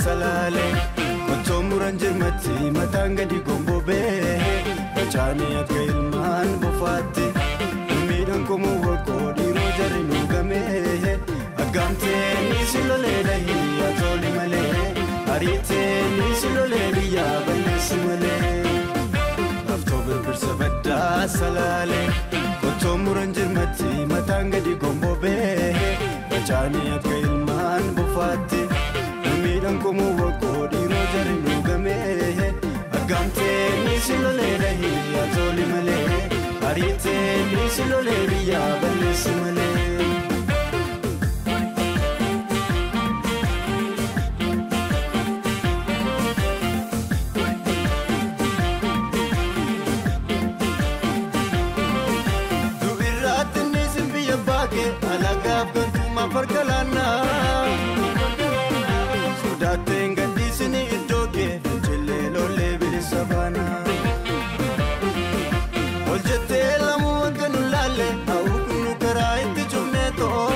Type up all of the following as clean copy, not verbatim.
salale Kotomuran jirmati matanga di gombobe Bachani akka ilmaan bofaatti Miidhan komo wako dhiiroo jarri nuugame Aggaamtee ni silolee dhahii atoli malee Ariitee ni silolee biyyaa balleessi malee Laftoo birbirsa baddaa salale Kotomuran jirmati matanga di gombobe Bachani akka ilmaan bofaatti Miidhan komo wako dhiiroo jarri nuugame Aggaamtee ni silolee dhahii atoli malee Ariitee ni silolee biyyaa balleessi malee Du'irraatti ni simbiyya baake alagaaf gantuma farkalana Sodaateen gadhiisini iddoo kee fincillee lollee bilisa baana Ol jettee lamu akka nu laalle hawwuun karaa itti cufnee to'oo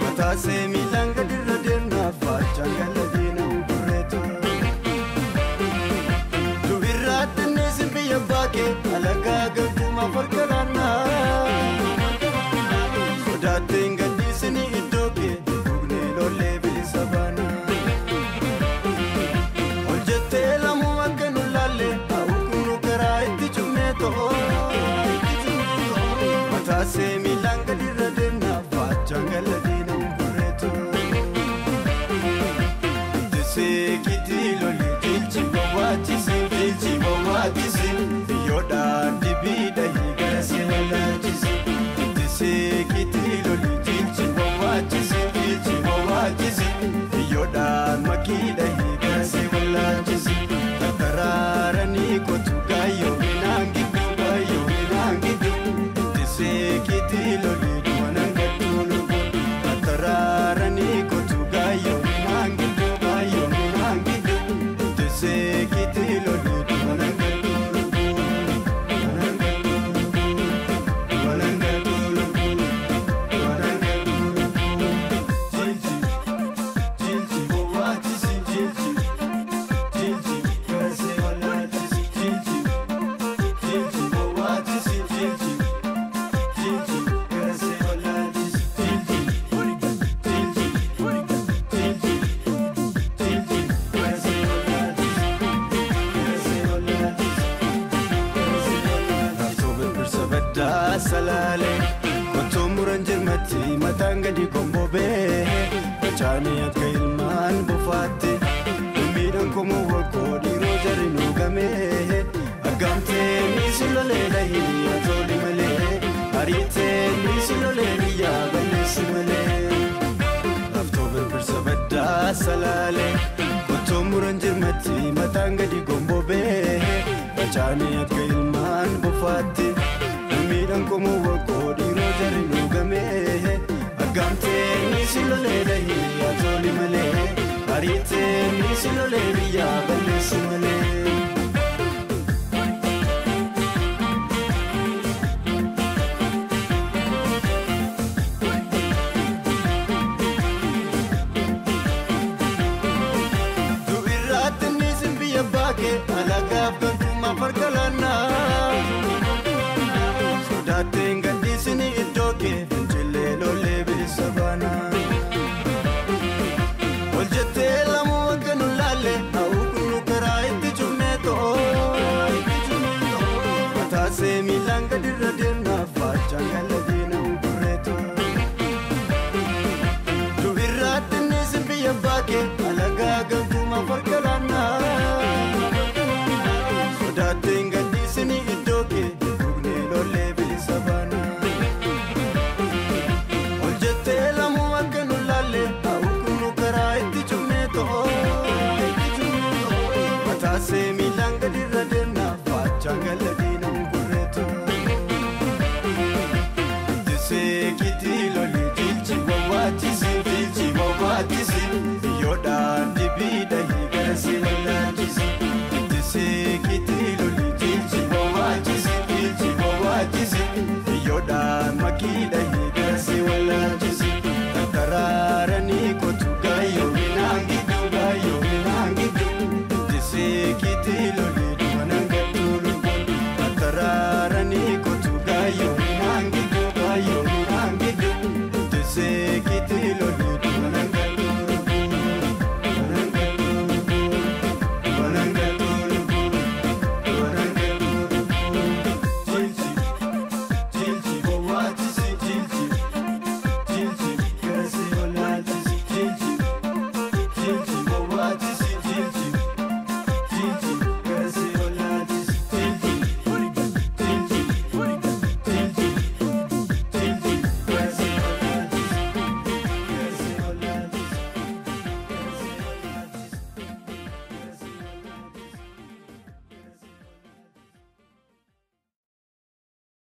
Mataasee miilaan gadirra deemnaaf faachaan galladii na gurreetu Du'irraatti ni simbiyya baake alagaa gantuma farkalaannaa Sodaateen gadhiisini iddoo kee dhugnee lollee bilisa baana Ol jettee lamu akka nu laalle hawwuun karaa itti cufnee to'oo Mataasee miilaan gadirra deemnaaf faachaan galladii na gurreetu Ittisee kitii lolli jilchi bawwaachisi Biyyoodhaan dibii dhahii gara si wallaalchisi Ittisee kitii lolli jilchi bawwaachisi Biyyoodhaan makii dhahii gara si wallaalchisi Tattaraaranii kotu gaayyoo minaan giddu Ittisee kitii lolli duwanan gadduu lubbuu Tattaraaranii kotu gaayyoo minaan giddu Ittisee kitii lolli duwanan gadduu lubbuu Jilchi bawwaachisi jilchi gara si wallaalchisi Jilchi bawwaachisi jilchi gara si wallaalchisi Jilchi gara si wallaalchisi Laftoo birbirsa baddaa salale Kotomuran jirmati mataan gadi gomboobee Bachanii akka ilmaan bofaatti Miidhan komo wako dhiiroo jarri nuugame Aggaamtee ni silolee dhahii atoli malee Ariitee ni silolee biyyaa balleessi malee Laftoo birbirsa baddaa salale Kotomuran jirmati mataan gadi gomboobee Bachanii akka ilmaan bofaatti Miidhan komo wako dhiiroo jarri nuugame Aggaamtee ni silolee dhahii atoli malee Ariitee ni silolee biyyaa balleessi malee Du'irraatti ni simbiyya baake alagaaf gantuma farkalaannaa Sodaateen gadhiisini iddoo kee fincillee lollee bilisa baana Ol jettee lamu akka nu laalle hawwuun karaa itti cufnee to'oo Mataasee miilaan gadirra deemnaaf faachaan galladii na gurreetu Du'irraatti ni simbiyya baake alagaa gantuma farkalaannaa Sodaateen gadhiisini iddoo kee dhugnee lollee bilisa baana Ol jettee lamu akka nu laalle hawwuun karaa itti cufnee to'oo Mataasee miilaan gadirra deemnaaf faachaan galladii